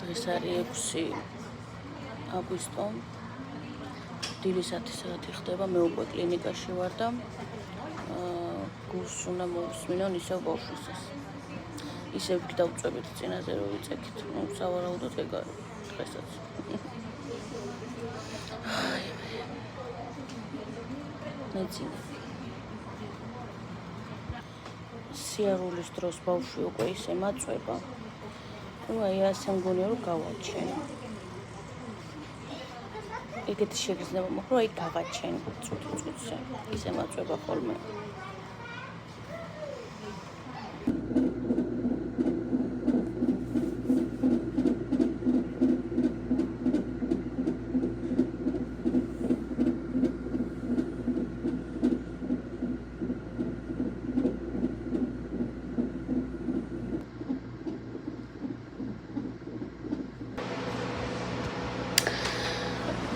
დღეს არის 6 აგვისტო. დილის 10 საათი ხდება, მე უკვე კლინიკაში ვარ და გულს უნდა მოვუსმინონ ისევ ბავშვისას. ისევ დავწვევით წინაზე რომ ვიწექით. სავარაუდოდ ეგ არის დღესაც. მეცინე. სიარულის დროს ბავშვი უკვე ისე მაწვება. აი ასე მგონია რომ გავაჩენო. ეგეთი შეგრძნება მოხდა, აი გავაჩენო წუთზე. ისე მაწვება ხოლმე.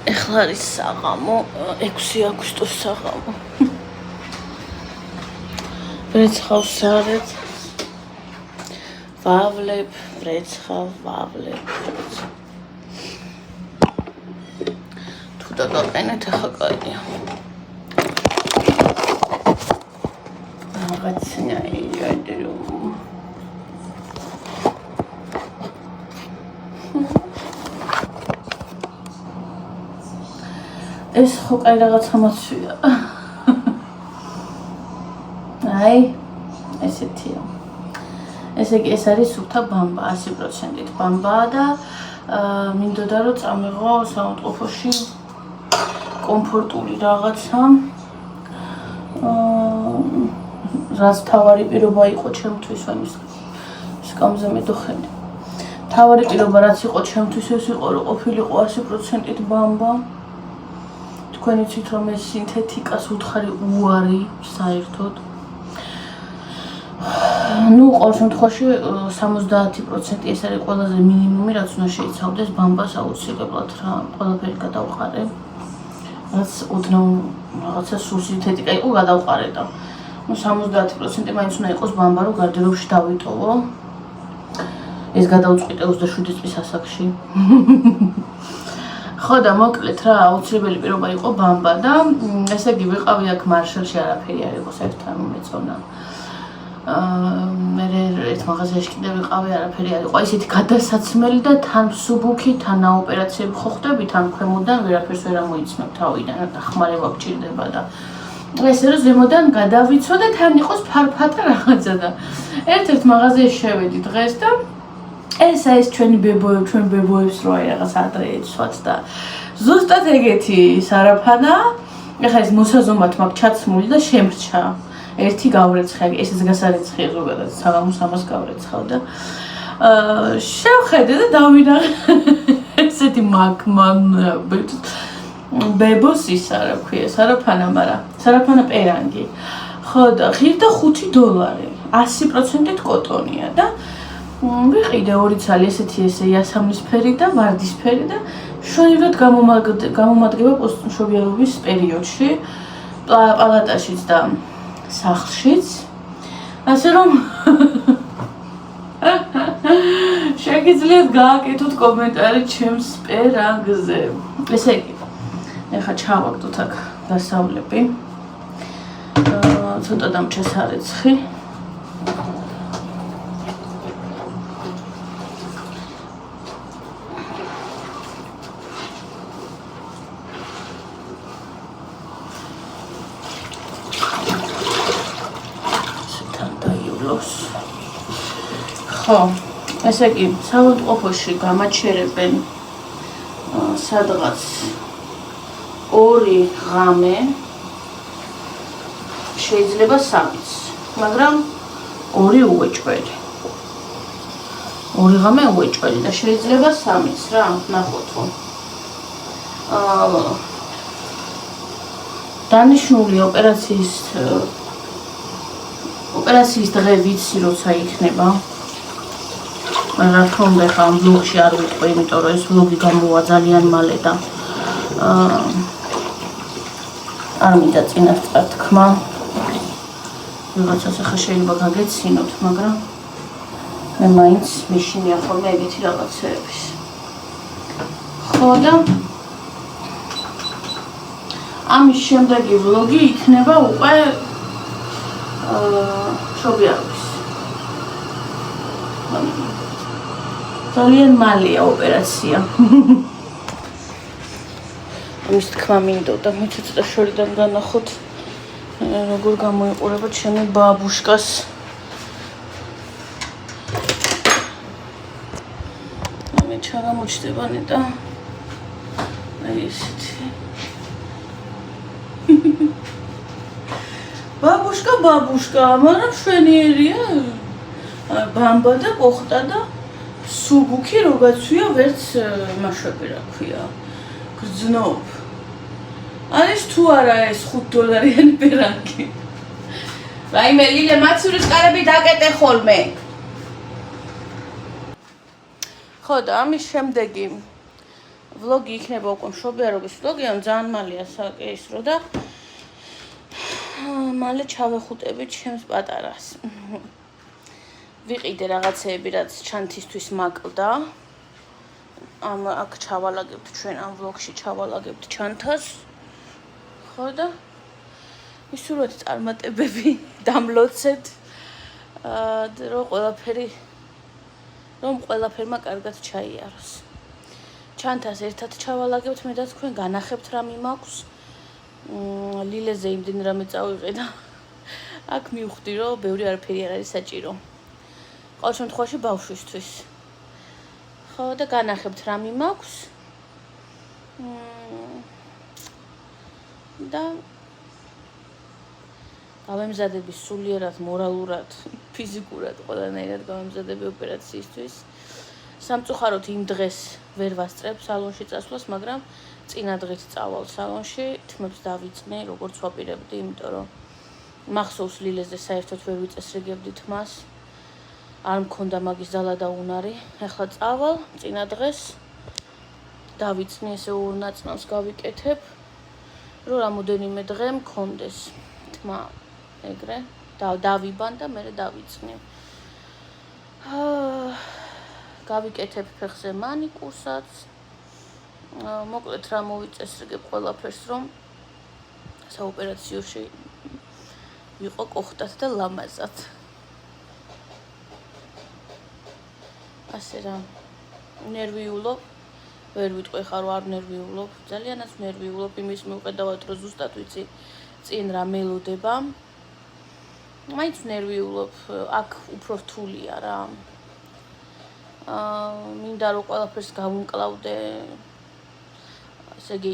ეხლა არის საღამო, 6 აგვისტოს საღამო. ვრეცხავს სარეთ. ვავლებ, ვრეცხავ, ვავლებ. თუ დაგაყენეთ, ახლა კაია. რაღაცა იადერო. ეს ხო კაი რაღაცა მოცვია. აი, ესეთია. ესე იგი ეს არის სუფთა ბამბა, 100%-ით ბამბაა და მინდოდა რომ წამიღო საუნდყოფოში კომფორტული რაღაცა. რაც თავარი პირობა იყო ჩემთვის, ამის სკამზე მედოხენი. თავარი პირობა რაც იყო ჩემთვის ეს იყო რომ ყოფილიყო 100%-ით ბამბა. თქვენ იცით რომ ეს სინთეთიკას უთხარი უარი საერთოდ. ნუ ყოველ შემთხვევაში 70% ეს არის ყველაზე მინიმუმი რაც უნდა შეიცავდეს ბამბას აუცილებლად რა. ყველაფერი გადავყარე. რაც ოდნავ რაღაცა სულ სინთეტიკა იყო გადავყარე და ნუ 70% მაინც უნდა იყოს ბამბა რომ გარდერობში დავიტოვო. ეს გადავწყვიტე 27 წლის ასაკში. ხო და მოკლედ რა აუცილებელი პირობა იყო ბამბა და ესე იგი ვიყავი აქ მარშალში არაფერი არ იყო საერთოდ არ მომეწონა. მე ერთ მაღაზიაში კიდე ვიყავი არაფერი არ იყო. ისეთი გადასაცმელი და თან მსუბუქი, თან აოპერაციები ხო ხდები, თან ქვემოდან ვერაფერს ვერ ამოიცნობ თავიდან და ხმარება გჭირდება და ესე რომ ზემოდან გადავიცო და თან იყოს ფარფატა რაღაცა და ერთ-ერთ მაღაზიაში შევედი დღეს და ეს ჩვენი ბებოებს რო აი რაღაც ადრე ეცვათ და ზუსტად ეგეთი სარაფანა. ეხლა ეს მოსაზომად მაგ ჩაცმული და შემრჩა. ერთი გავრეცხე, ესეც გასარეცხია ზოგადად, საღამოს ამას გავრეცხავ და შევხედე და დავინახე ესეთი ბებოს ისა რა ქვია, სარაფანა, მაგრამ სარაფანა პერანგი. ხო და ღირდა $5, 100%-ით კოტონია და ვიყიდე 2 ცალი ესეთი ესე იასამნისფერი და ვარდისფერი და შვენივრად გამომადგება პოსტმშობიარობის პერიოდში, პალატაშიც და სახლშიც. ასე რომ შეგიძლიათ გააკეთოთ კომენტარი ჩემს პერანგზე. ესე იგი, ეხლა ჩავაგდოთ აქ დასავლები. ცოტა დამჭა სარეცხი. ხო, ესე იგი, საავადმყოფოში გამაჩერებენ სადღაც 2 ღამე, შეიძლება 3-იც, მაგრამ 2 უეჭველი. 2 ღამე უეჭველი და შეიძლება 3-იც რა, ნახოთ რომ. დანიშნული ოპერაციის დღე ვიცი როცა იქნება. რა თქმა უნდა ხა ამ ვლოგში არ ვიტყვი, იმიტომ რომ ეს ვლოგი გამოვა ძალიან მალე და არ მინდა წინასწარ თქმა. ვიღაცას ახლა შეიძლება გაგეცინოთ, მაგრამ მე მაინც მეშინია ხოლმე ეგეთი რაღაცეების. ხო და ამის შემდეგი ვლოგი იქნება უკვე შობიარობის. ძალიან მალეა ოპერაცია. ამის თქმა მინდოდა, მე ცოტა შორიდან განახოთ როგორ გამოიყურება ჩემი ბაბუშკას. მე ჩაგამოჩდებანი და აი ესეთი. ბაბუშკა, მაგრამ შვენიერია. ბამბა და ყოხტა და სუბუქი როგაცვია ვერც მაშვები რა ქვია. გრძნობ. არის თუ არა ეს $5 პერანგი. რაიმე ლილე მაცურის კარები დაკეტე ხოლმე. ხო და ამის შემდეგი ვლოგი იქნება უკვე მშობიარობის ვლოგი, ან ძალიან მალეა საკეისრო და მალე ჩავეხუტებით ჩემს პატარას. ვიყიდე რაღაცეები, რაც ჩანთისთვის მაკლდა. აქ ჩავალაგებთ ჩვენ ამ ვლოგში ჩავალაგებთ ჩანთას. ხო და ისურვეთ წარმატებები დამლოცეთ. რომ ყველაფერმა კარგად ჩაიაროს. ჩანთას ერთად ჩავალაგებთ, მე და თქვენ განახებთ რა მიმაქვს. ლილეზე იმდენ რამე წავიღე და აქ მივხვდი რომ ბევრი არაფერი არ არის საჭირო. ყოველ შემთხვევაში ბავშვისთვის. ხო და განახებთ რა მიმაქვს. და გავემზადები სულიერად, მორალურად, ფიზიკურად, ყველანაირად გავემზადები ოპერაციისთვის. სამწუხაროდ იმ დღეს ვერ ვასწრებ სალონში წასვლას, მაგრამ წინა დღით წავალ სალონში, თმებს დავიწყნე, როგორც ვაპირებდი, იმიტომ რომ მახსოვს ლილეზე საერთოდ ვერ ვიწესრიგებდი თმას. არ მქონდა მაგის ძალა და უნარი. ახლა წავალ წინა დღეს დავიწყნე ესე ორ ნაწნავს გავიკეთებ, რომ რამოდენიმე დღე მქონდეს თმა ეგრე დავიბან და მე დავიწყნე. გავიკეთებ ფეხზე მანიკურსაც. მოკლედ რა მოვიწესრიგებ ყველაფერს, რომ საოპერაციოში ვიყო ყოხტად და ლამაზად. ასე რა ნერვიულობ, ვერ ვიტყვი ხარ რომ არ ნერვიულობ, ძალიანაც ნერვიულობ იმის მიუხედავად რომ ზუსტად ვიცი წინ რა მელოდება. მაინც ნერვიულობ, აქ უფრო რთულია რა. მინდა რომ ყველაფერს გავუმკლავდე. ესე იგი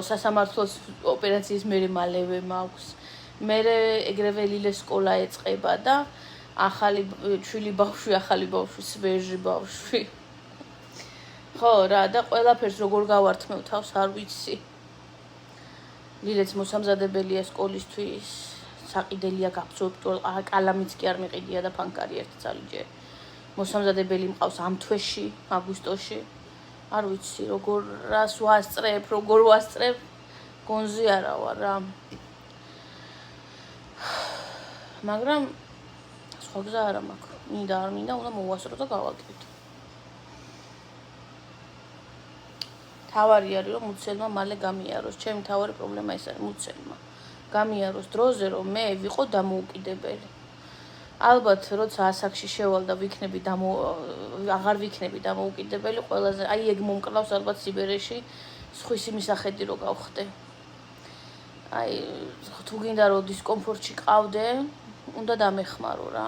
სასამართლოს ოპერაციის მალევე მაქვს. მერე ეგრევე ლილეს სკოლა ეწყება და ახალი ჩვილი ბავშვი, სვეჟი ბავშვი. ხო რა და ყველაფერს როგორ გავართმევ თავს არ ვიცი. ლილეც მოსამზადებელია სკოლისთვის, საყიდელია გაბზობტო, კალამიც კი არ მიყიდია და ფანკარი ერთი წალიჯერ. მოსამზადებელი მყავს ამ თვეში, აგვისტოში. არ ვიცი როგორ რას ვასწრებ, გონზე არა ვარ რა. მაგრამ სხვა გზა არ მაქვს. მინდა არ მინდა, უნდა მოვასწრო და გავაკეთო. თავარი არის რომ მუცელმა მალე გამიაროს. ჩემი თავარი პრობლემა ეს არის მუცელმა. გამიაროს დროზე რომ მე ვიყო დამოუკიდებელი. ალბათ როცა ასაკში შევალ და აღარ ვიქნები დამოუკიდებელი, ყველაზე აი ეგ მომკლავს ალბათ სიბერეში სხვისი მისახედი რო გავხდე. აი თუ გინდა რომ დისკომფორტში ყავდე, უნდა დამეხმარო რა.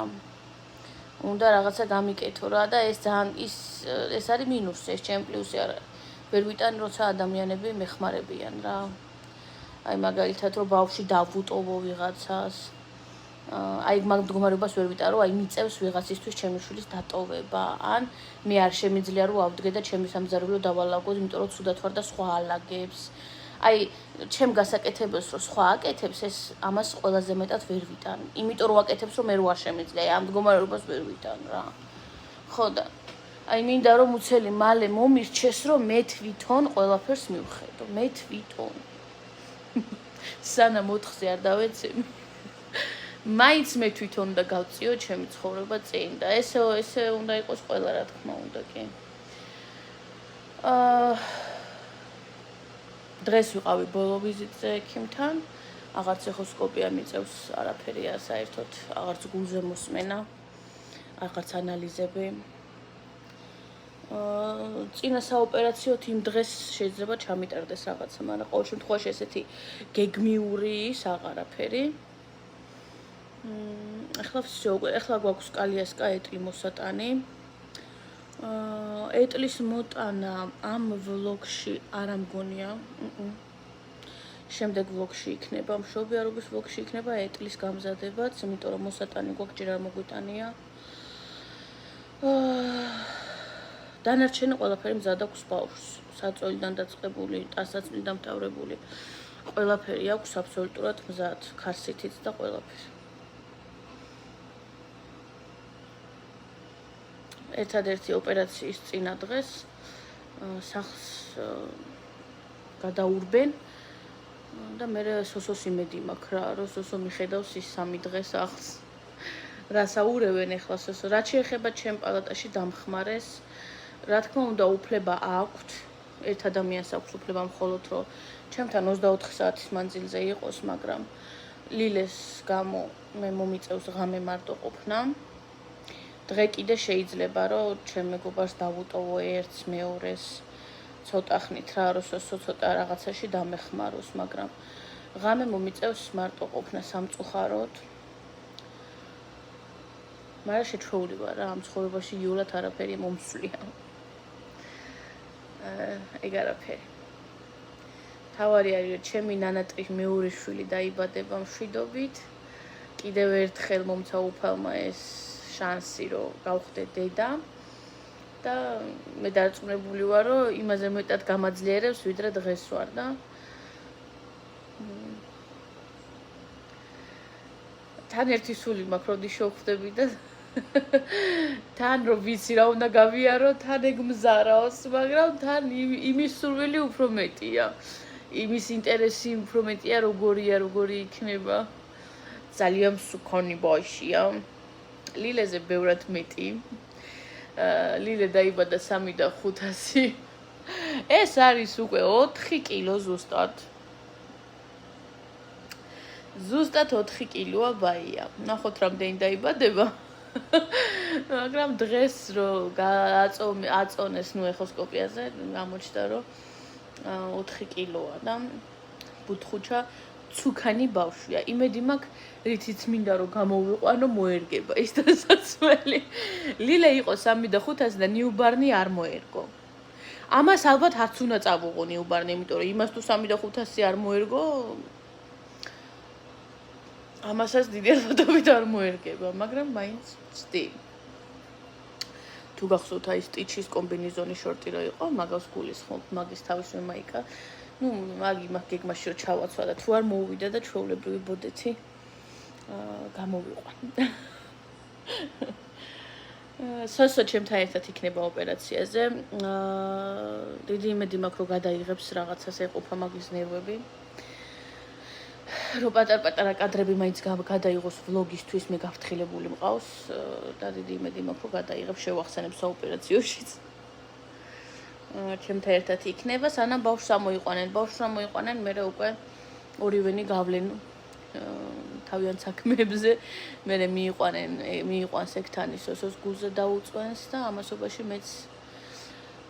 უნდა რაღაცა გამიკეთო რა და ეს ძალიან ეს არის მინუსი, ეს ჩემ პლუსი არა. ვერ ვიტანი როცა ადამიანები მეხმარებიან რა. აი მაგალითად რომ ბავშვი დავუტოვო ვიღაცას. აი მაგ მდგომარეობას ვერ ვიტარო, აი მიწევს ვიღაცისთვის ჩემი შვილის დატოვება, ან მე არ შემიძლია რომ ავდგე და ჩემი სამზარეულო დავალაგოთ, იმიტომ რომ ცუდად ვარ და სხვა ალაგებს. აი ჩემ გასაკეთებელს რო სხვა აკეთებს ეს ამას ყველაზე მეტად ვერ ვიტან. იმიტომ რომ აკეთებს რომ მე რო არ შემიძლია ამ მდგომარეობას ვერ ვიტან რა. ხო და აი მინდა რომ უცელი მალე მომირჩეს რომ მე თვითონ ყველაფერს მივხედო. მე თვითონ. სანამ 4-ზე არ დავეცემ. მაინც მე თვითონ უნდა გავწიო ჩემი ცხოვრება წინ და ესე უნდა იყოს ყველა რა თქმა უნდა კი. დღეს ვიყავი ბოლო ვიზიტზე ექიმთან. აღარც ეხოსკოპია მიწევს არაფერია საერთოდ, აღარც გულზე მოსმენა, აღარც ანალიზები. წინა საოპერაციოდ იმ დღეს შეიძლება ჩამიტარდეს რაღაცა, მაგრამ ყოველ შემთხვევაში ესეთი გეგმიური ის აღარაფერი. ახლა გვაქვს კალიასკა ეტლი მოსატანი. ეტლის მოტანა ამ ვლოგში არ ამგონია. შემდეგ ვლოგში იქნება, მშობიარობის ვლოგში იქნება ეტლის გამზადებაც, იმიტომ რომ მოსატანი გვაქვს ჯერ არ მოგვიტანია. დანარჩენი ყველაფერი მზად აქვს ბავშვს. საწოლიდან დაწყებული, ტანსაცმლი დამთავრებული. ყველაფერი აქვს აბსოლუტურად მზად, ქარსითიც და ყველაფერი. ერთადერთი ოპერაციის წინა დღეს სახლს გადაურბენ და მე სოსოს იმედი მაქვს რა, რომ სოსო მიხედავს ის 3 დღე სახლს. რასაურევენ ახლა სოსო, რაც შეეხება ჩემ პალატაში დამხმარეს, რა თქმა უნდა უფლება აქვთ, ერთ ადამიანს აქვს უფლება მხოლოდ რომ ჩემთან 24 საათის მანძილზე იყოს, მაგრამ ლილეს გამო მე მომიწევს ღამე მარტო ყოფნა. დღე კიდე შეიძლება რომ ჩემ მეგობარს დავუტოვო ერთს მეორეს ცოტა ხნით რა რომ სოსო ცოტა რაღაცაში დამეხმაროს, მაგრამ ღამე მომიწევს მარტო ყოფნა სამწუხაროდ. მაგრამ შეჩვეული ვარ რა ამ ცხოვრებაში იოლად არაფერი მომსვლია. ეგ არაფერი. თავარი არის რომ ჩემი ნანატრის მეორე შვილი დაიბადება მშვიდობით. კიდევ ერთხელ მომცა უფალმა ეს შანსი რომ გავხდე დედა და მე დარწმუნებული ვარ რომ იმაზე მეტად გამაძლიერებს ვიდრე დღეს ვარ და თან ერთი სული მაქვს როდი შევხვდები და თან რომ ვიცი რა უნდა გავიარო თან ეგ მზარავს, მაგრამ თან იმის სურვილი უფრო მეტია, იმის ინტერესი უფრო მეტია როგორი იქნება. ძალიან მსუქონი ბავშვია. ლილეზე ბევრად მეტი. ლილე დაიბადა 3,500. ეს არის უკვე 4 კილო ზუსტად. ზუსტად 4 კილოა ბაია. ნახოთ რამდენი დაიბადება. მაგრამ დღეს რო აწონეს ნუ ეხოსკოპიაზე, გამოჩნდა რომ 4 კილოა და ბუთხუჩა ცუქანი ბავშვია. იმედი მაქვს, რითიც მინდა რომ გამოვიყვანო, მოერგება ის დასაცმელი. ლილე იყო 3,500 და ნიუბარნი არ მოერგო. ამას ალბათ არც უნდა წავუღო ნიუბარნი, იმიტომ რომ იმას თუ 3,500 არ მოერგო, ამასაც დიდი ალბათობით არ მოერგება, მაგრამ მაინც ვწდი. თუ გახსოვთ აი სტიჩის კომბინეზონის შორტი რო იყო, მაგას გულისხმობ, მაგის თავისვე მაიკა. ნუ მაგ გეგმაში რომ ჩავაცვა და თუ არ მოუვიდა და ჩვეულებრივი ბოდეთი გამოვიყვან. სოსო ჩემთან ერთად იქნება ოპერაციაზე. დიდი იმედი მაქვს რომ გადაიღებს რაღაცას ეყოფა მაგის ნერვები. რომ პატარ-პატარა კადრები მაინც გადაიღოს ვლოგისთვის, მე გაფრთხილებული მყავს და დიდი იმედი მაქვს რომ გადაიღებს, შევახსენებს საოპერაციოშიც. ჩემთან ერთად იქნება, სანამ ბავშვს ამოიყვანენ. ბავშვს ამოიყვანენ, მე უკვე ორივენი გავლენ თავიანთ საქმეებზე. მე მიიყვანს ექთანი სოსოს გულზე დაუწვენს და ამასობაში მეც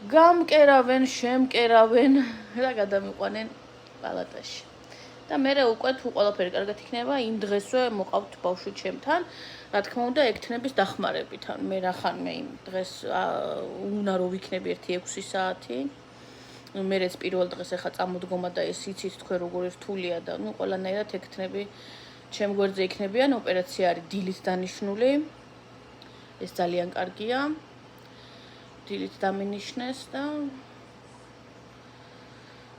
გამკერავენ, შემკერავენ და გადამიყვანენ პალატაში. და მე უკვე თუ ყველაფერი კარგად იქნება, იმ დღესვე მოყავთ ბავშვი ჩემთან. რა თქმა უნდა, ექთნების დახმარებით. მე რახანმე იმ დღეს უნდა რომ ვიქნები 1-6 საათი. მერეც პირველ დღეს ახლა წამოდგომა და ეს იცით თქვენ როგორი რთულია და ნუ ყველანაირად ექთნები ჩემ გვერდზე იქნებიან. ოპერაცია არის დილით დანიშნული. ეს ძალიან კარგია. დილით დამინიშნეს და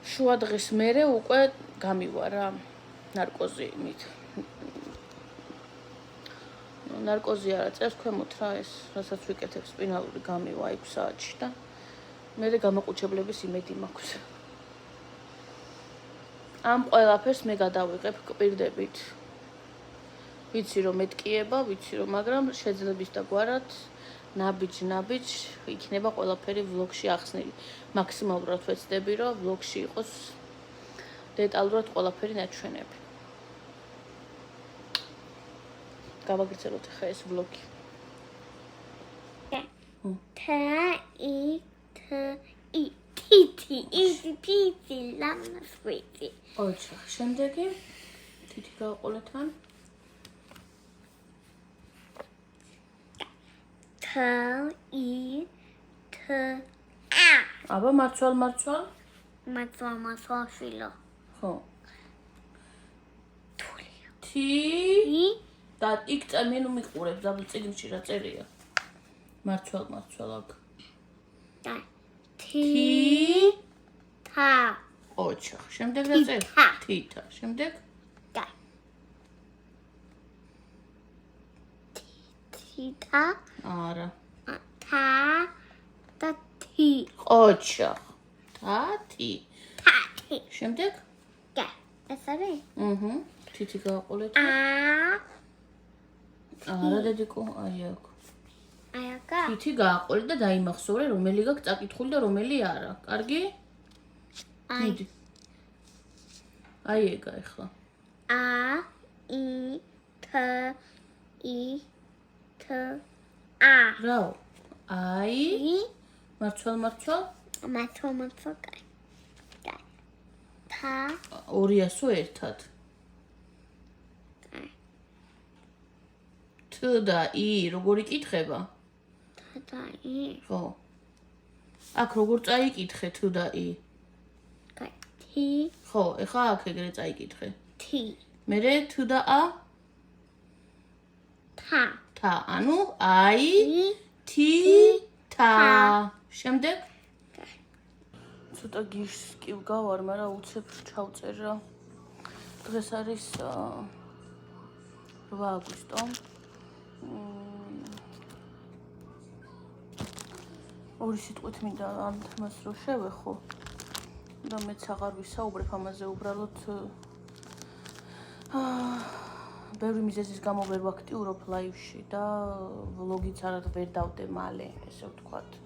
შუა დღის მერე უკვე გამივა რა ნარკოზით. ნარკოზი არა წერს ქვემოთ რა ეს, რასაც ვიკეთებ სპინალური გამივა 6 საათში და მერე გამოყუჩებლების იმედი მაქვს. ამ ყველაფერს მე გადავიღებ კპირდებით. ვიცი რომ მეთკიება, ვიცი რომ, მაგრამ შეძლების და გვარად ნაბიჯ იქნება ყველაფერი ვლოგში ახსნილი. მაქსიმალურად ვეცდები რომ ვლოგში იყოს დეტალურად ყველაფერი ნაჩვენები. გავაგრძელოთ ახლა ეს ვლოგი. თითი ლამასვიტი. ოჩახ, შემდეგი თითი გავყოლეთ ან აბა მარცვალ მაცვა ხო თი და იქ წამენუ მიყურებ ზაბლ წიგნში რა წერია მარცვალ აქ თი თა ოჩახ შემდეგ რა წერ თითა შემდეგ თითა არა თა და თი ოჩახ თათი შემდეგ ეს არის თითი გავყოლეთ ა არა დედიკო აი აქ აიაკა თითი გააყოლე და დაიმახსოვრე რომელი გაქვს წაკითხული და რომელი არა კარგი მიდი აი ეგა ახლა ა ი თ ი თ ა რაო აი მარცვალ მაცვა თა 200-ო ერთად თ და ი როგორი კითხება და ი ხო აქ როგორ წაიკითხე თუ და ი თი ხო ეხა აქ ეგრე წაიკითხე თი მერე თუ და ა თა ანუ აი თი თა შემდეგ ცოტა გიშს კი ვგავარ მაგრამ უცებ ჩავწერ რა დღეს არის 8 აგვისტო ორი სიტყვით მინდა ამ თემას რო შევეხო და მეც აღარ ვისაუბრებ ამაზე უბრალოდ ბევრი მიზეზის გამო ვერ ვაქტიურობ ლაივში და ვლოგიც ვერ დავდე მალე ესე ვთქვათ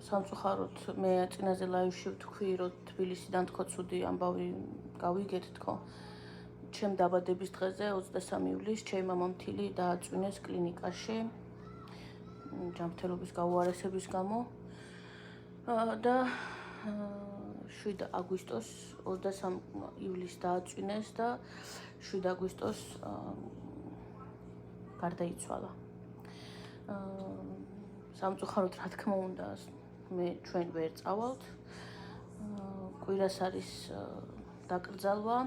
სამწუხაროდ მე წინაზე ლაივში ვთქვი რომ თბილისიდან თქო ცუდი ამბავი გავიგეთ თქო ჩემ დაბადების დღეზე 23 ივლისს ჩემი მამამთილი დააწვინეს კლინიკაში ჯანმრთელობის გაუარესების გამო და 7 აგვისტოს 23 ივლისს დააწვინეს და 7 აგვისტოს გარდაიცვალა. სამწუხაროდ რა თქმა უნდა მე ჩვენ ვერ წავალთ. კვირას არის დაკრძალვა,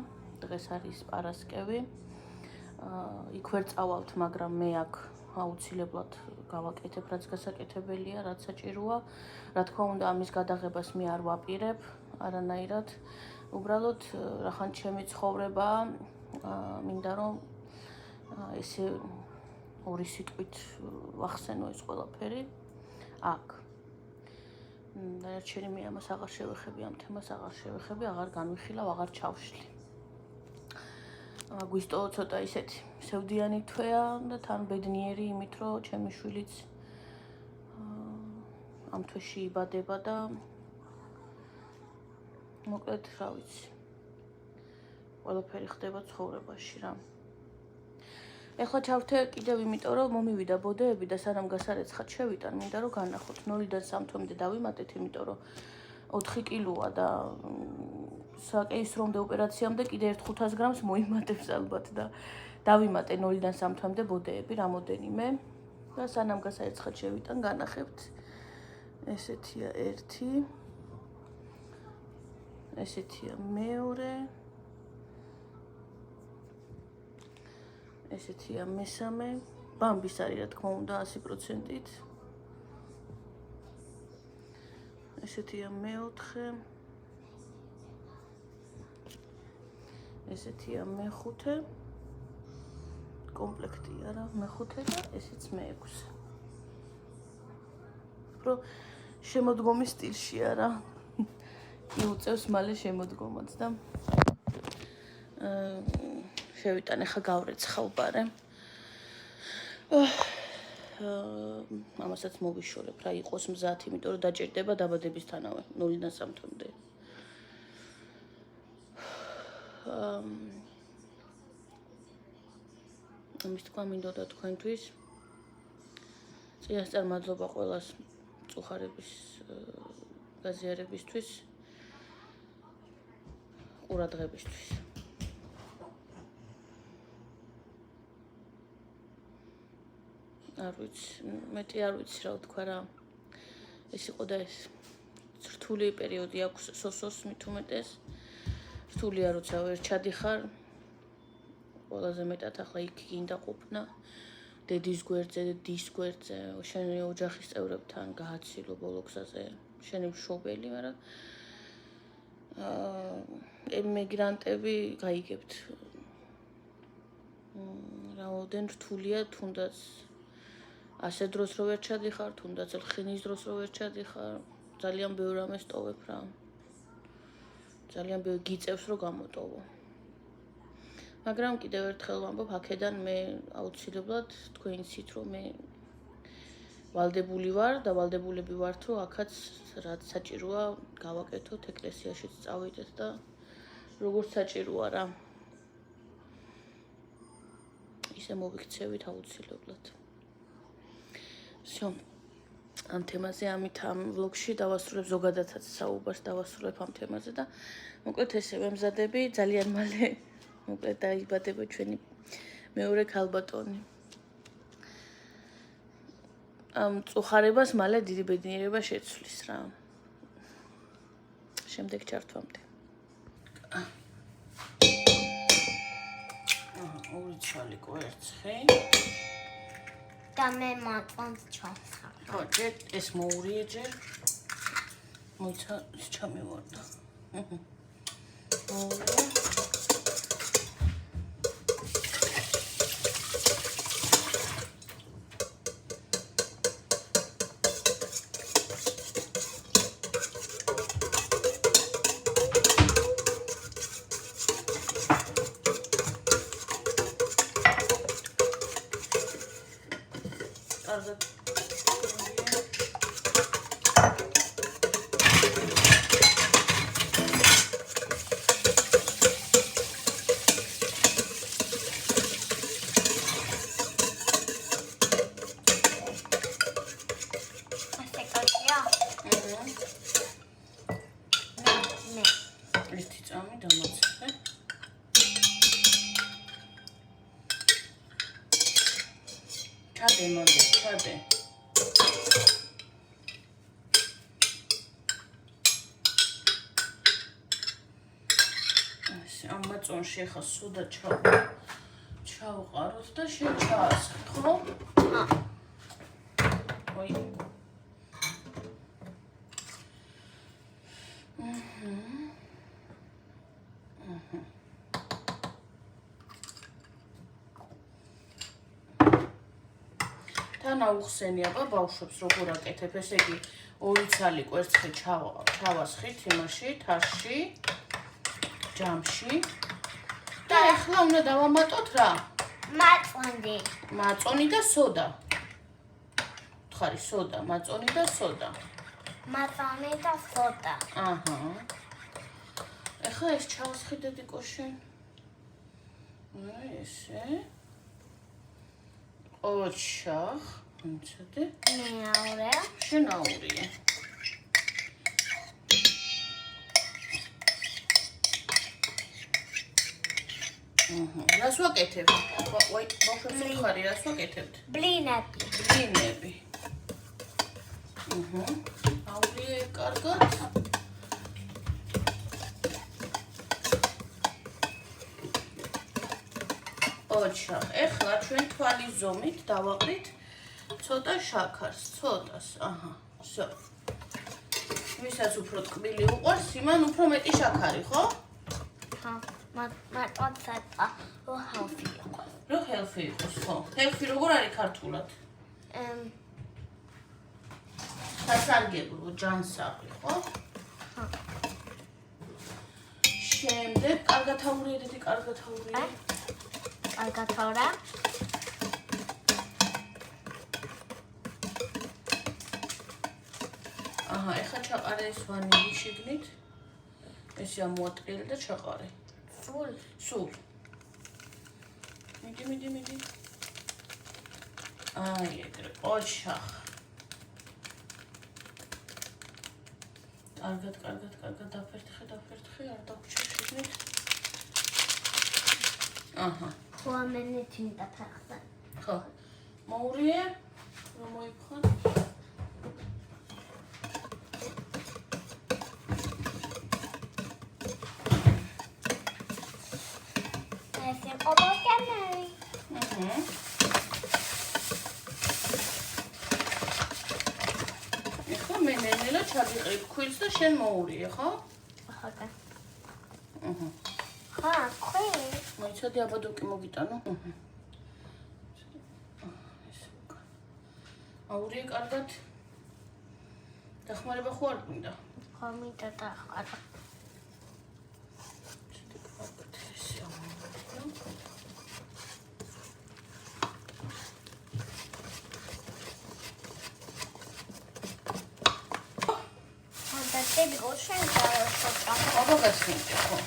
დღეს არის პარასკევი. იქ ვერ წავალთ, მაგრამ მე აქ აუცილებლად გავაკეთებ, რაც გასაკეთებელია, რაც საჭიროა. რა თქმა უნდა, ამის გადაღებას მე არ ვაპირებ, არანაირად. უბრალოდ რახან ჩემი ცხოვრება მინდა რომ ესე ორი სიტყვით ვახსენო ეს ყველაფერი აქ. დანარჩენი მე ამას აღარ შევეხები, ამ თემას აღარ შევეხები, აღარ განვიხილავ, აღარ ჩავშლი. აგვისტო ცოტა ისეთი სევდიანი თვეა და თან ბედნიერი იმით, რომ ჩემი შვილიც ამ თვეში იბადება და მოკლედ რა ვიცი. ყველაფერი ხდება ცხოვრებაში რა. ეხლა ჩავრთე კიდევ იმიტომ, რომ მომივიდა ბოდეები და სანამ გასარეცხად შევიტან, მინდა რომ განახოთ 0-დან 3 თვემდე დავიმატეთ, იმიტომ რომ 4 კილოა და საკეისრომდე ოპერაციამდე კიდე 500 გრამს მოიმატებს ალბათ და დავიმატე 0-დან 3 თვემდე ბოდეები რამოდენიმე და სანამ გასარეცხად შევიტან, განახებთ. ესეთია 1 ესეთია 2 ესეთია 3 ბამბის არის რა თქმა უნდა 100%-ით ესეთია 4 ესეთია მე-5 კომპლექტია რა მე-5 და ესეც მე-6 რო შემოდგომის სტილშია რა იუწევს მალე შემოდგომაც და შევიტანე ხა გავრეცხავ ბარე ამასაც მოვიშორებ რა იყოს მზად იმიტომ რომ დაჭირდება დაბადებისთანავე 0-დან 3-მდე ამის თქვა მინდოდა თქვენთვის წინასწარ მადლობა ყველას წუხარების გაზიარებისთვის ყურადღებისთვის არ ვიცი მეტი არ ვიცი რა ვთქვა რა ეს იყო და ეს რთული პერიოდი აქვს სოსოს მით უმეტეს რთულია როცა ვერ ჩადიხარ ყველაზე მეტად ახლა იქ გინდა ყოფნა დედის გვერდზე დის გვერდზე შენი ოჯახის წევრებთან გააცილო ბოლო გზაზე შენი მშობელი მაგრამ ემიგრანტები გაიგებთ რაოდენ რთულია თუნდაც ასე დროს რო ვერ ჩადიხარ თუნდაც ლხინის დროს რო ვერ ჩადიხარ ძალიან ბევრ რამეს ტოვებ რა ძალიან ბევრი გიწევს რომ გამოტოვო მაგრამ კიდევ ერთხელ ვამბობ აქედან მე აუცილებლად თქვენ იცით რომ მე ვალდებული ვარ და ვალდებულები ვართ რომ აქაც რაც საჭიროა გავაკეთოთ ეკლესიაშიც წავიდეთ და როგორც საჭიროა რა ისე მოვიქცევით აუცილებლად всё ამ თემაზე ამით ამ ვლოგში დავასრულებ ზოგადადაც საუბარს დავასრულებ ამ თემაზე და მოკლედ ესე ვემზადები ძალიან მალე მოკლედ დაიბადება ჩვენი მეორე ქალბატონი ამ წუხარებას მალე დიდი ბედნიერება შეცვლის რა შემდეგ ჩართვამდე ორი ცალი კვერცხი და მე მაწონს ჩავსხარ. ხო, ჯერ ეს მოურიე ჯერ. მოიცა ჩამევარდა. მოურიე. ამაწონში ხა სუდა ჩავყაროთ და შეჩაასხეთ, ხო? ой. თანაუხსენი აბა ბავშვებს როგორ აკეთებ, ესე იგი ორი ცალი კვერცხი ჩავასხით იმაში, თაში, ჯამში. და ახლა უნდა დავამატოთ რა? მაწონი და სოდა. ხარი სოდა, მაწონი და სოდა. მაწონი და სოდა. აჰა. ახლა ეს ჩავსხიდეთ იკოში. აი ესე. ოჩახ, მიცადე. მეორე. შენაურია. რას ვაკეთებ? ვაი, ბავშვებს ხარი, რას ვაკეთებთ? ბლინები. აურიე კარგად. ოჩა, ეხლა ჩვენ თვალის ზომით დავაყრით ცოტა შაქარს, ცოტას. აჰა, всё. ვისაც უფრო ტკბილი უყვარს, იმან უფრო მეტი შაქარი, ხო? ხო. მარტო ცოტა რო healthy იყო. რო healthy იყოს, ხო? Healthy როგორ არის ქართულად? სასარგებლო, ჯანსაღი, ხო? ხო. შემდეგ, კარგათაურია, დიდი კარგათაურია. კარგათაურა. აჰა, ეხლა ჩაყარე ეს ვანილი შიგნით. ესე ამოატრიელი და ჩაყარე. სულ. მიდი. აი, ეგრე, ოჩახ. კარგად, დაფერთხე, არ დაგვრჩა შიგნით. აჰა. ხო, მენი თინდა ფეხზე. ხო. მოურიე, რომ მოიფხან. ესე ყოფილკანარი. ეხლა მე ნენელა ჩაგიყრებ ქვილს და შენ მოურიე, ხო? ხოდა. აჰა. ხა, ყვი. მოიცადე აბადოკი მოგიტანო. აურიე კარგად. დახმარება ხო არ გინდა? ხო, მინდა დახმარა. Baby, go shine down. აბა გასხინე, ხო?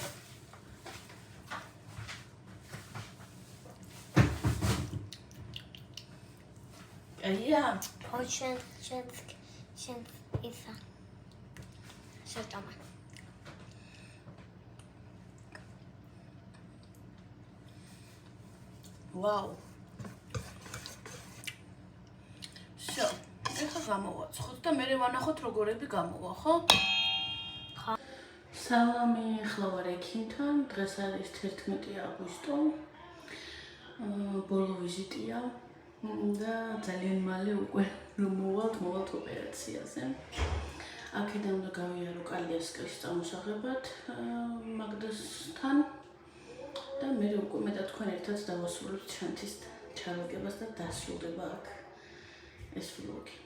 აია, Potion, ისა. შეტამა. ვაუ. შო, ეხლა გამოვაცხოთ და მე ვანახოთ როგორები გამოვა, ხო? ხო. სალამი, ახლა ვარ ექიმთან, დღეს არის 11 აგვისტო. ბოლო ვიზიტია და ძალიან მალე უკვე რომ მოვალთ ოპერაციაზე. აქედან უნდა გავიარო კალიასკის წამოსაღებად მაგდასთან და მე უკვე მე და თქვენ ერთად დავასრულებთ ჩანთის ჩარაგებას და დასრულდება აქ ეს ვლოგი.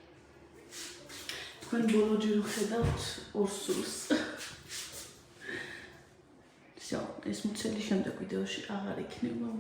თქვენ ბოლო ჯერ ხედავთ ორ სულს. Всё, ეს მოცელი შემდეგ ვიდეოში აღარ იქნება.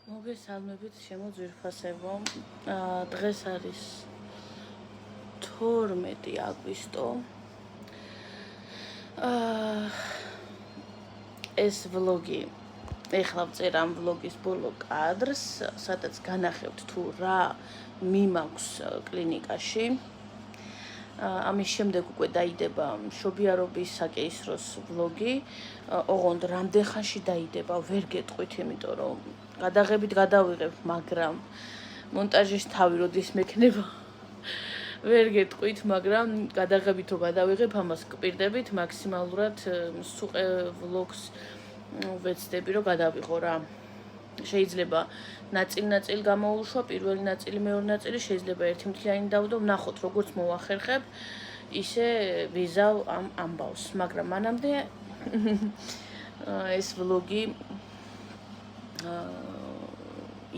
მოგესალმებით შემოძვირფასებო. დღეს არის 12 აგვისტო. ეს ვლოგი ეხლა ვწერ ამ ვლოგის ბოლო კადრს, სადაც განახევთ თუ რა მიმაქვს კლინიკაში. ამის შემდეგ უკვე დაიდება მშობიარობის საკეისროს ვლოგი. ოღონდ რამდენ ხანში დაიდება, ვერ გეტყვით, იმიტომ რომ გადაღებით გადავიღებ, მაგრამ მონტაჟის თავი როდის მექნება ვერ გეტყვით, მაგრამ გადაღებით რო გადავიღებ, ამას გპირდებით, მაქსიმალურად სუყე ვლოგს ვეცდები რომ გადავიღო რა. შეიძლება ნაწილ გამოუშვა, პირველი ნაწილი, მეორე ნაწილი შეიძლება ერთი მთლიანი დავდო, ვნახოთ როგორც მოვახერხებ, ისე ვიზავ ამ ამბავს, მაგრამ მანამდე ეს ვლოგი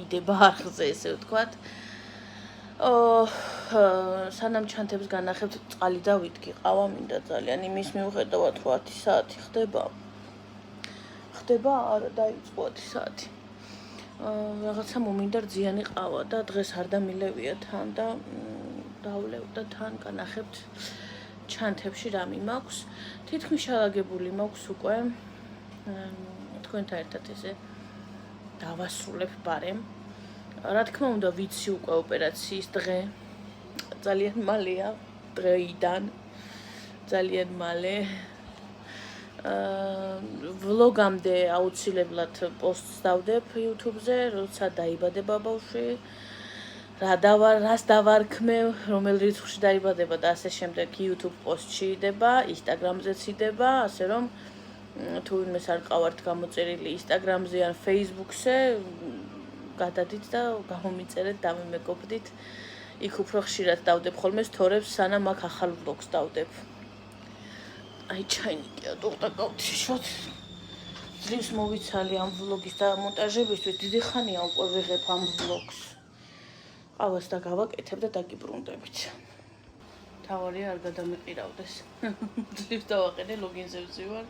იდება არხზე, ესე ვთქვათ. სანამ ჩანთებს განახებთ, წყალი დავიდგი, ყავა მინდა ძალიან, იმის მიუხედავად, რომ 10 საათი ხდება, არა, დაიწყო 10 საათი. რაღაცა მომინდა რძიანი ყავა და დღეს არ დამილევია თან და დავლევ და თან განახებთ ჩანთებში რა მიმაქვს. თითქმის შალაგებული მაქვს უკვე. თქვენთან ერთად ესე დავასრულებ ბარემ. რა თქმა უნდა, ვიცი უკვე ოპერაციის დღე ძალიან მალეა დღეიდან ძალიან მალე ვლოგამდე აუცილებლად პოსტს დავდებ YouTube-ზე, როცა დაიბადება ბავშვი, რას დავარქმევ, რომელ რიცხვში დაიბადება და ასე შემდეგ YouTube პოსტში იდება, Instagram-ზეც იდება, ასე რომ თუ ვინმეს არ ყავართ გამოწერილი Instagram-ზე ან Facebook-ზე, გადადით და გამომიწერეთ, დამემეგობრდით. იქ უფრო ხშირად დავდებ ხოლმე სტორებს, სანამ აქ ახალ ვლოგს დავდებ. აი ჩაინიკია დოხტა გავთიშოთ. ძლივს მოვიცალი ამ ვლოგის დამონტაჟებისთვის, დიდი ხანია უკვე ვიღებ ამ ვლოგს. ყავას და გავაკეთებ და დაგიბრუნდებით. თავარია არ გადამეყირავდეს. ძლივს დავაყენე ლოგინზე ვზივარ.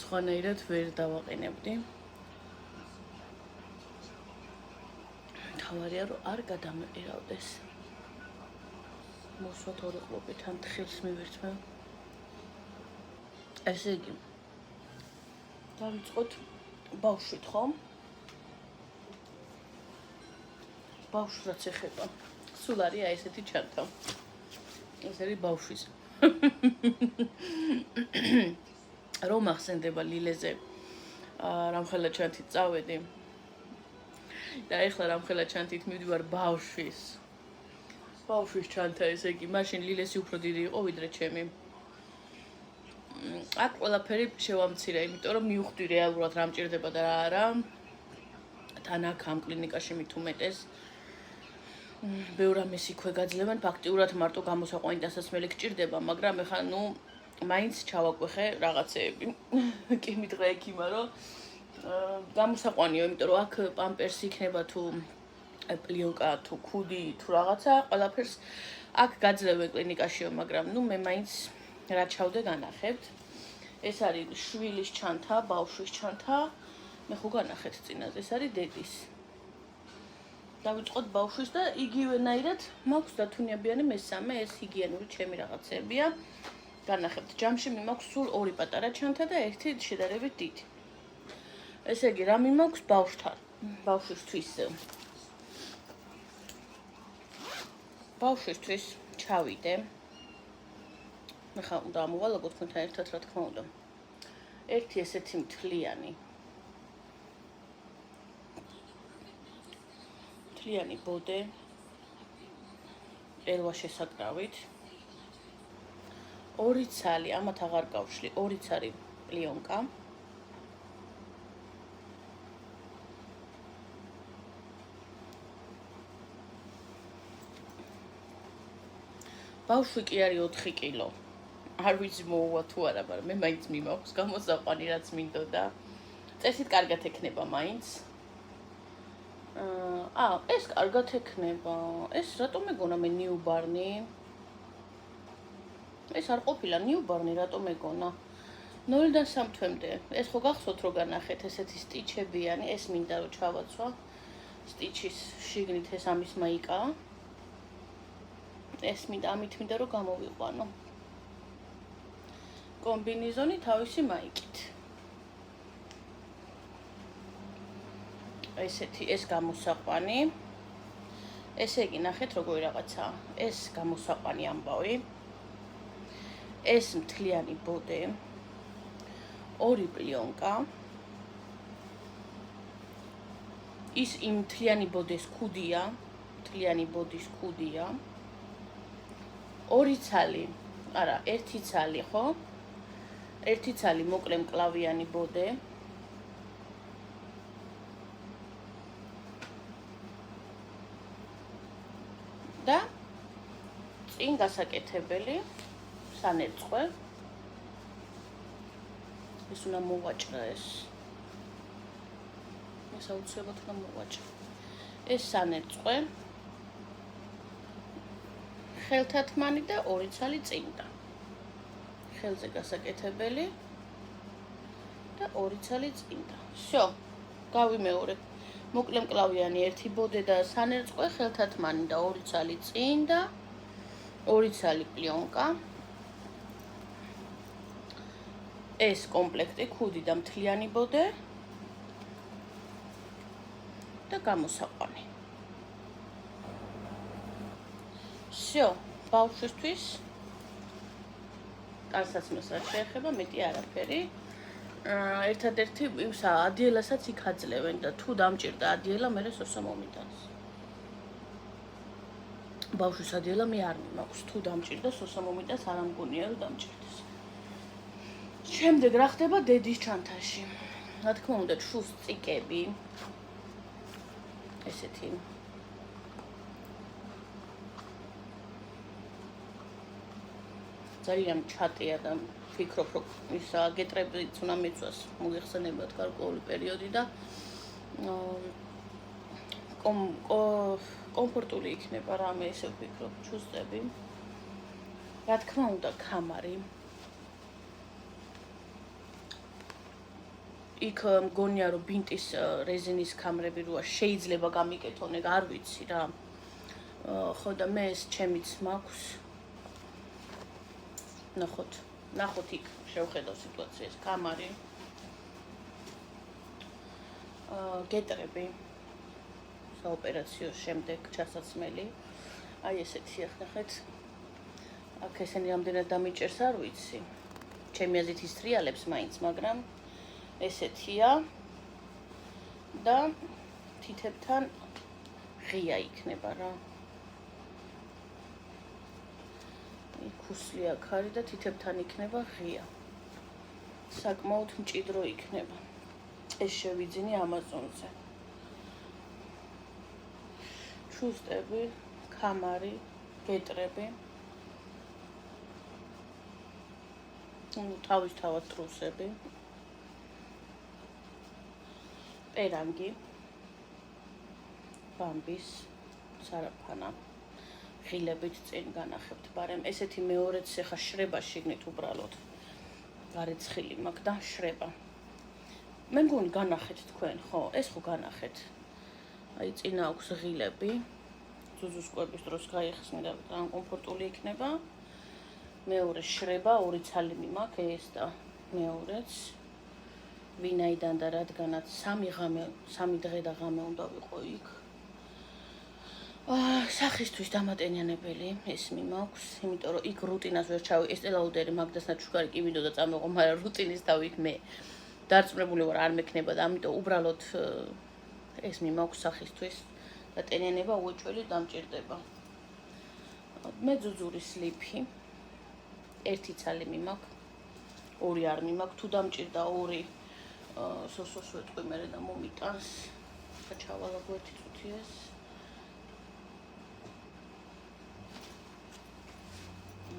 სხვანაირად ვერ დავაყენებდი. თავარია რომ არ გადამეყირავდეს. მოსვათ ორი ყლობით ან თხილს მივირთმევ. ესე იგი დავიწყოთ ბავშვით, ხო? ბავშვს რაც ეხება, სულ არის აი ესეთი ჩანთა. ეს არის ბავშვის. რომ ახსენდება ლილეზე რამხელა ჩანთით წავედი და ეხლა რამხელა ჩანთით მივდივარ ბავშვის ჩანთა, ესე იგი მაშინ ლილესი უფრო დიდი იყო ვიდრე ჩემი. აქ ყველაფერი შევამცირე, იმიტომ რომ მივხვდი რეალურად რა მჭირდება და რა არა. თან აქ ამ კლინიკაში მით უმეტეს ბევრ ამის იქვე გაძლევენ, ფაქტიურად მარტო გამოსაყვანი დასასმელი გჭირდება, მაგრამ ეხლა მაინც ჩავაკვეხე რაღაცეები. კი მითხრა ექიმა, რომ გამოსაყვანიო, იმიტომ რომ აქ პამპერსი იქნება თუ პლიონკა თუ ქუდი თუ რაღაცა, ყველაფერს აქ გაძლევენ კლინიკაშიო, მაგრამ მე მაინც რა ჩავდე განახებთ. ეს არის შვილის ჩანთა, ბავშვის ჩანთა. მე ხო განახეთ წინაზე, ეს არის დედის. დავიწყოთ ბავშვის და იგივენაირად მაქვს დათუნიებიანი მესამე, ეს ჰიგიენური ჩემი რაღაცებია. განახებთ ჯამში მიმაქვს სულ ორი პატარა ჩანთა და ერთი შედარებით დიდი. ესე იგი რა მიმაქვს ბავშვთან, ბავშვისთვის. ბავშვისთვის ჩავიდე. ახლა უნდა ამოვალაგო თქვენთან ერთად, რა თქმა უნდა. ერთი ესეთი მთლიანი ბოდე ელვა შესაკრავით. ორი ცალი, ამათ აღარ გავშლი, ორი ცალი პლიონკა. ბავშვი კი არის 4 კილო. არ ვიცი მოუვა თუ არა, მაგრამ მე მაინც მიმაქვს გამოსაყვანი რაც მინდოდა. წესით კარგად ექნება მაინც. ეს კარგად ექნება. ეს რატომ მეგონა მე ნიუბარნი? ეს არ ყოფილა ნიუბარნი, რატომ მეგონა? 0-დან 3 თვემდე. ეს ხო გახსოვთ რო განახეთ ესეთი სტიჩებიანი, ეს მინდა რომ ჩავაცვა. სტიჩის შიგნით ეს ამის მაიკა. ეს ამით მინდა რომ გამოვიყვანო. კომბინეზონი თავისი მაიკით. ესეთი ეს გამოსაყვანი. ესე იგი ნახეთ როგორი რაღაცაა. ეს გამოსაყვანი ამბავი. ეს მთლიანი ბოდე. ორი პლიონკა. ის იმ მთლიანი ბოდეს ქუდია, მთლიანი ბოდის ქუდია. ორი ცალი, არა, ერთი ცალი, ხო? ერთი ცალი მოკლე მკლავიანი ბოდე. და წინ გასაკეთებელი სანერწყვე. ეს უნდა მოვაჭრა ეს. ეს აუცილებლად უნდა მოვაჭრა. ეს სანერწყვე. ხელთათმანი და ორი ცალი წინდა. ხელზე გასაკეთებელი და ორი ცალი წინდა. всё, გავიმეორე. მოკლე მკლავიანი ერთი ბოდე და სანერწყვე, ხელთათმანი და ორი ცალი წინდა. ორი ცალი პლიონკა. ეს კომპლექტი ქუდი და მთლიანი ბოდე და გამოსაყვანი. всё, ბავშვისთვის ტანსაცმელს რაც შეეხება, მეტი არაფერი. ერთადერთი ისა ადიელასაც იქ აძლევენ და თუ დამჭირდა ადიელა, მერე სოსა მომიტანს. ბავშვის ადიელა მე არ მაქვს, თუ დამჭირდა სოსა მომიტანს, არ ამგონია რომ დამჭირდეს. შემდეგ რა ხდება დედის ჩანთაში? რა თქმა უნდა, ჩუს წიკები. ესეთი ძალიან ჩატია და ვფიქრობ, რომ ისა გეტრებიც უნდა მეწვას მოიხსენებათ გარკვეული პერიოდი და კომფორტული იქნება რამე ესე ვფიქრობ, ჩუსტები. რა თქმა უნდა, კამარი. იქ მგონია რომ ბინტის რეზინის კამრები როა შეიძლება გამიკეთონ, ეგ არ ვიცი რა. ხო და მე ეს ჩემიც მაქვს. ნახოთ იქ შევხედავ სიტუაციას, კამარი. გეტრები. საოპერაციო შემდეგ ჩასაცმელი. აი ესეთი ახნახეთ. აქ ესენი რამდენად დამიჭერს არ ვიცი. ჩემი აზრით ის ტრიალებს მაინც, მაგრამ ესეთია და თითებთან ღია იქნება რა. ქუსლი აქ არის და თითებთან იქნება ღია. საკმაოდ მჭიდრო იქნება. ეს შევიძინე ამაზონზე. ჩუსტები, კამარი, გეტრები. თავისთავად ტრუსები. პერანგი. ბამბის სარაფანა. ღილებით წინ განახებთ, მაგრამ ესეთი მეორეც ახლა შრება შიგნით უბრალოდ. გარეცხილი მაქვს და შრება. მე მგონი განახეთ თქვენ, ხო? ეს ხო განახეთ. აი წინა აქვს ღილები. ზუზუს კვების დროს გაიხსნე და კომფორტული იქნება. მეორე შრება, ორი ცალიმი მაქვს ეს და მეორეც. ვინაიდან და რადგანაც 3 დღე და ღამე უნდა ვიყო იქ. სახისთვის დამატენიანებელი ეს მიმაქვს, იმიტომ რომ იქ რუტინას ვერ ჩავი, ეს ელაუდერი მაგდასთან ჩუქარი კი მინდოდა წამეყო, მაგრამ რუტინის თავით მე დარწმუნებული ვარ არ მექნება და ამიტომ უბრალოდ ეს მიმაქვს სახისთვის და ტენიანება უეჭველი დამჭირდება. მე ძუძურის ლიფი ერთი ცალიმი მაქვს, ორი არ მიმაქვს, თუ დამჭირდა ორი სოსოს ვეტყვი მერე და მომიტანს. ჩავალაგო ერთი წუთი ეს.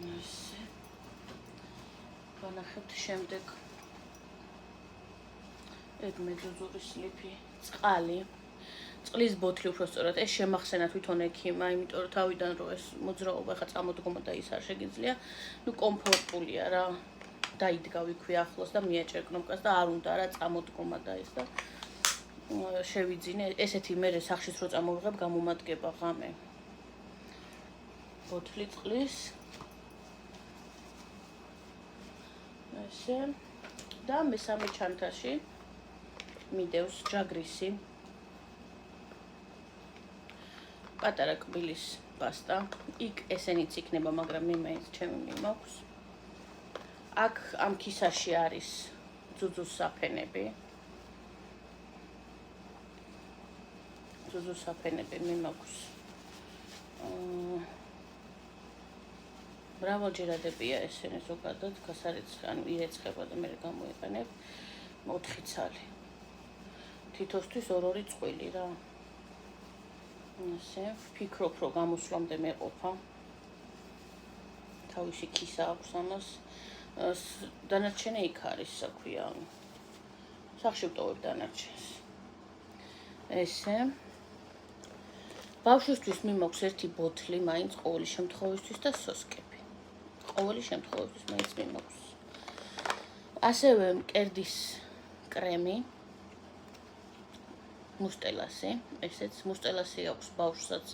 ესე. განახებთ შემდეგ. ეგ მე ძუძურის ლიფი, წყალი. წყლის ბოთლი უფრო სწორად ეს შემახსენა თვითონ ექიმა, იმიტომ რომ თავიდან რო ეს მოძრაობა ხა წამოდგომა და ის არ შეგიძლია, ნუ კომფორტულია რა. დაიდგა ვიქვი ახლოს და მიაჭერ კნოპკას და არ უნდა რა წამოდგომა და ეს და შევიძინე ესეთი მე სახშიც რო წამოვიღებ გამომადგება ღამე. ბოთლი წყლის. ესე და მესამე ჩანთაში მიდევს ჯაგრისი. პატარა კბილის პასტა. იქ ესენიც იქნება, მაგრამ მე მაინც ჩემი მიმაქვს. აქ ამ კისაში არის ძუძუს საფენები. ძუძუს საფენები მიმაქვს. მრავალჯერადებია ესენი ზოგადად, გასარეცხი, ანუ ირეცხება და მე გამოიყენებ 4 ცალი. თითოსთვის 2 წყვილი რა. ესე ვფიქრობ, რომ გამოსვლამდე მეყოფა. თავისი კისა აქვს ამას. დანარჩენი იქ არის, საქვია. სახში ვტოვებ დანარჩენს. ესე. ბავშვისთვის მიმაქვს ერთი ბოთლი, მაინც ყოველი შემთხვევისთვის და სოსკები. ყოველი შემთხვევისთვის მაინც მიმაქვს. ასევე მკერდის კრემი. მუსტელასი, ესეც მუსტელასი აქვს ბავშვსაც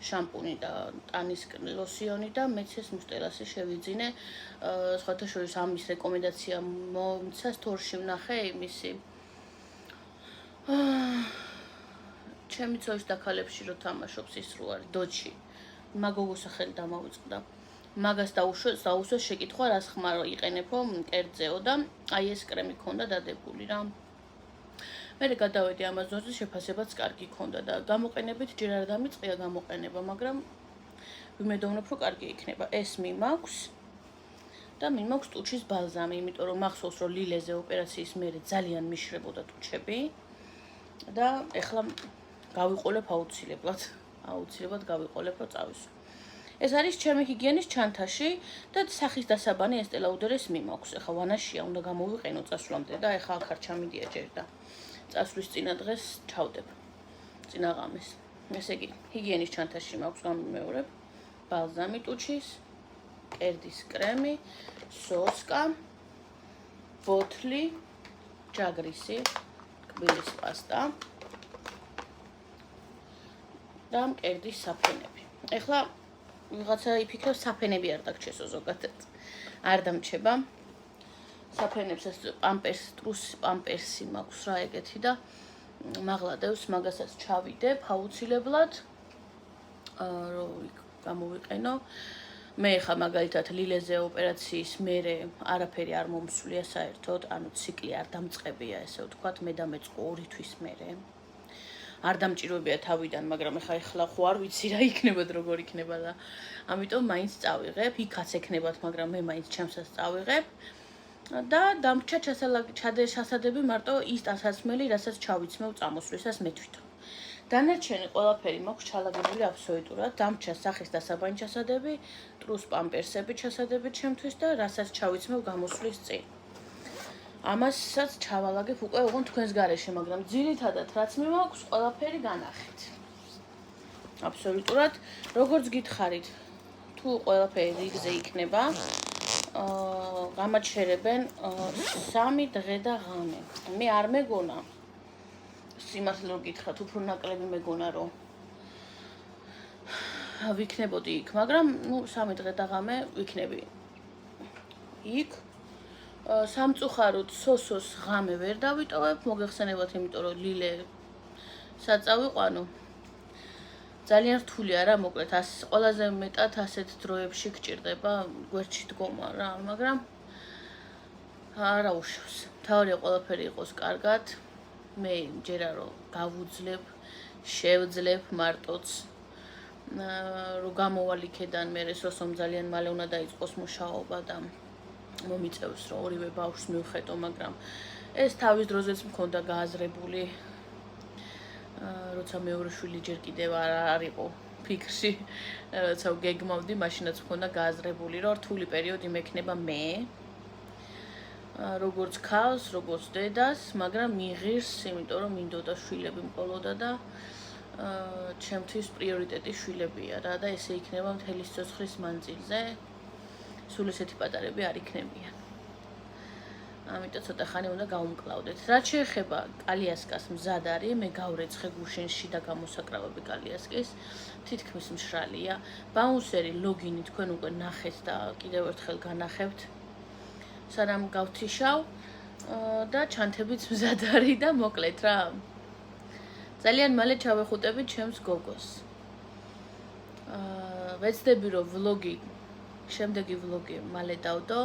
შამპუნი და ტანის ლოსიონი და მეც ეს მუსტელასი შევიძინე. სხვათა შორის ამის რეკომენდაცია მომცა სტორში ვნახე იმისი. ჩემი ცოლის და ქალებში რო თამაშობს ის რო არის დოჩი. მაგოგოს სახელი დამავიწყდა. მაგას დაუშვეს შეკითხვა, რას ხმარო იყენებო კერძეო და აი ეს კრემი ქონდა დადებული რა. მე გადავედი Amazon-ზე, შეფასებაც კარგი ქონდა და გამოყენებით ჯერ არ დამიწყია გამოყენება, მაგრამ ვიმედოვნებ, რომ კარგი იქნება. ეს მიმაქვს და მიმაქვს ტუჩის ბალზამი, იმიტომ რომ მახსოვს, რომ ლილეზე ოპერაციის მერე ძალიან მიშრებოდა ტუჩები და ეხლა გავიყოლებ აუცილებლად გავიყოლებ, რომ წავისვი. ეს არის ჩემი ჰიგიენის ჩანთაში და სახის დასაბანი Estée Lauder-ის მიმაქვს. ეხლა ვანაშია, უნდა გამოვიყენო წასვლამდე და ეხლა აქ არ ჩამიდია ჯერ და წასვლის წინა დღეს ჩავდებ. წინა ღამეს. ესე იგი, ჰიგიენის ჩანთაში მაქვს გამიმეორებ. ბალზამი ტუჩის, კერდის კრემი, სოსკა, ბოთლი, ჯაგრისი, კბილის პასტა და კერდის საფენები. ეხლა ვიღაცა იფიქრებს საფენები არ დაგჩესო ზოგადად. არ დამჩება. საფენებსაც პამპერსი მაქვს რა ეგეთი და მაღლადებს მაგასაც ჩავიდებ აუცილებლად რომ გამოვიყენო. მე ხა მაგალითად ლილეზე ოპერაციის მერე არაფერი არ მომსვლია საერთოდ, ანუ ციკლი არ დამწყებია, ესე ვთქვათ, მე და მეწყო 2 თვის მერე. არ დამჭირვებია თავიდან, მაგრამ ეხლა ხო არ ვიცი რა იქნება, როგორ იქნება და ამიტომ მაინც წავიღებ, იქაც ექნებათ, მაგრამ მე მაინც ჩემსაც წავიღებ. და დამრჩა ჩასადები მარტო ის ტანსაცმელი, რასაც ჩავიცმევ წამოსვლისას მე თვითონ. დანარჩენი ყველაფერი მაქვს ჩალაგებული აბსოლუტურად, დამრჩა სახის დასაბანი ჩასადები, ტრუს პამპერსები ჩასადები ჩემთვის და რასაც ჩავიცმევ გამოსვლის წინ. ამასაც ჩავალაგებ უკვე ოღონდ თქვენს გარეშე, მაგრამ ძირითადად რაც მე მაქვს, ყველაფერი განახით. აბსოლუტურად, როგორც გითხარით, თუ ყველაფერი რიგზე იქნება, გამაჩერებენ 3 დღე და ღამე. მე არ მეგონა სიმართლე რომ გითხრათ, უფრო ნაკლები მეგონა რომ ვიქნებოდი იქ, მაგრამ 3 დღე და ღამე ვიქნები იქ. სამწუხაროდ სოსოს ღამე ვერ დავიტოვებ, მოგეხსენებათ, იმიტომ რომ ლილე საწავიყვანო. ძალიან რთული არა, მოკლედ, ყველაზე მეტად ასეთ დროებში გჭირდება გვერდში დგომა რა, მაგრამ არა უშავს. თავარია ყველაფერი იყოს კარგად. მე მჯერა რომ გავუძლებ, შევძლებ მარტოც რომ გამოვალ იქედან, მე სოსომ ძალიან მალე უნდა დაიწყოს მუშაობა და მომიწევს რომ ორივე ბავშვს მივხედო, მაგრამ ეს თავის დროზეც მქონდა გააზრებული. როცა მეორე შვილი ჯერ კიდევ არ იყო ფიქრში, როცა გეგმავდი, მაშინაც მქონდა გააზრებული, რომ რთული პერიოდი მექნება მე, როგორც ქალს, როგორც დედას, მაგრამ მიღირს, იმიტომ რომ მინდოდა შვილები მყოლოდა და ჩემთვის პრიორიტეტი შვილებია რა და ესე იქნება მთელი სიცოცხლის მანძილზე. სულ ესეთი პატარები არ იქნებიან. ამიტომ ცოტა ხანი უნდა გავუმკლავდეთ. რაც შეეხება კალიასკას მზად არის, მე გავრეცხე გუშინში და გამოსაკრავები კალიასკის, თითქმის მშრალია. ბაუნსერი ლოგინი თქვენ უკვე ნახეთ და კიდევ ერთხელ განახებთ. სანამ გავთიშავ და ჩანთებიც მზად არის და მოკლედ რა. ძალიან მალე ჩავეხუტები ჩემს გოგოს. ვეცდები რომ შემდეგი ვლოგი მალე დავდო,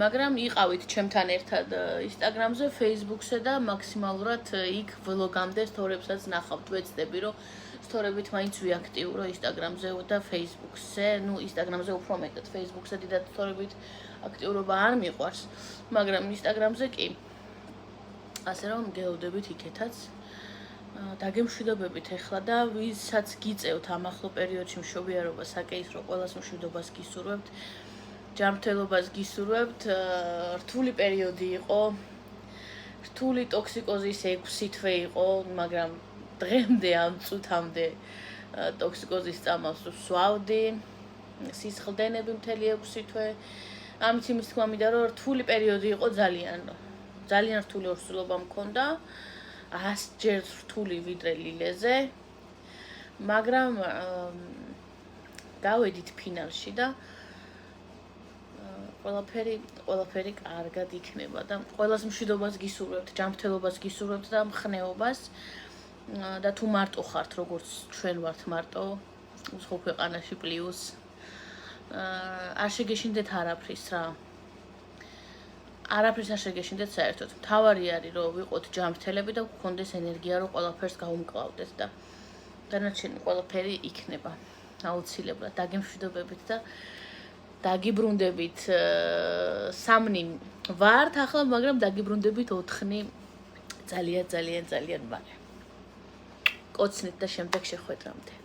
მაგრამ იყავით ჩემთან ერთად Instagram-ზე, Facebook-ზე და მაქსიმალურად იქ ვლოგამდე სტორებსაც ნახავთ. ვეცდები რომ სტორებით მაინც ვიაქტიურო Instagram-ზე და Facebook-ზე, Instagram-ზე უფრო მეტად, Facebook-ზე დიდად სტორებით აქტიურობა არ მიყვარს, მაგრამ Instagram-ზე კი. ასე რომ გელოდებით იქეთაც. დაგემშვიდობებით ეხლა და ვისაც გიწევთ ამ ახლო პერიოდში მშობიარობა, საკეისრო, ყველას მშვიდობას გისურვებთ, ჯანმრთელობას გისურვებთ. რთული პერიოდი იყო, რთული ტოქსიკოზის 6 თვე იყო, მაგრამ დღემდე ამ წუთამდე ტოქსიკოზის წამალს ვსვავდი, სისხლდენები მთელი 6 თვე. ამით იმის თქმა მინდა, რომ რთული პერიოდი იყო ძალიან რთული ორსულობა მქონდა. 100 ჯერ რთული ვიდრე ლილეზე, მაგრამ გავედით ფინალში და ყველაფერი კარგად იქნება და ყველას მშვიდობას გისურვებთ, ჯანმრთელობას გისურვებთ და მხნეობას და თუ მარტო ხართ, როგორც ჩვენ ვართ მარტო, უცხო ქვეყანაში პლუს არ შეგეშინდეთ არაფრის რა. არაფრის არ შეგეშინდეთ საერთოდ. მთავარი არის რომ ვიყოთ ჯანმრთელები და გქონდეს ენერგია რომ ყველაფერს გავუმკლავდეთ და დანარჩენი ყველაფერი იქნება. აუცილებლად დაგემშვიდობებით და დაგიბრუნდებით 3 ვართ ახლა, მაგრამ დაგიბრუნდებით 4 ძალიან მალე. კოცნით და შემდეგ შეხვედრამდე.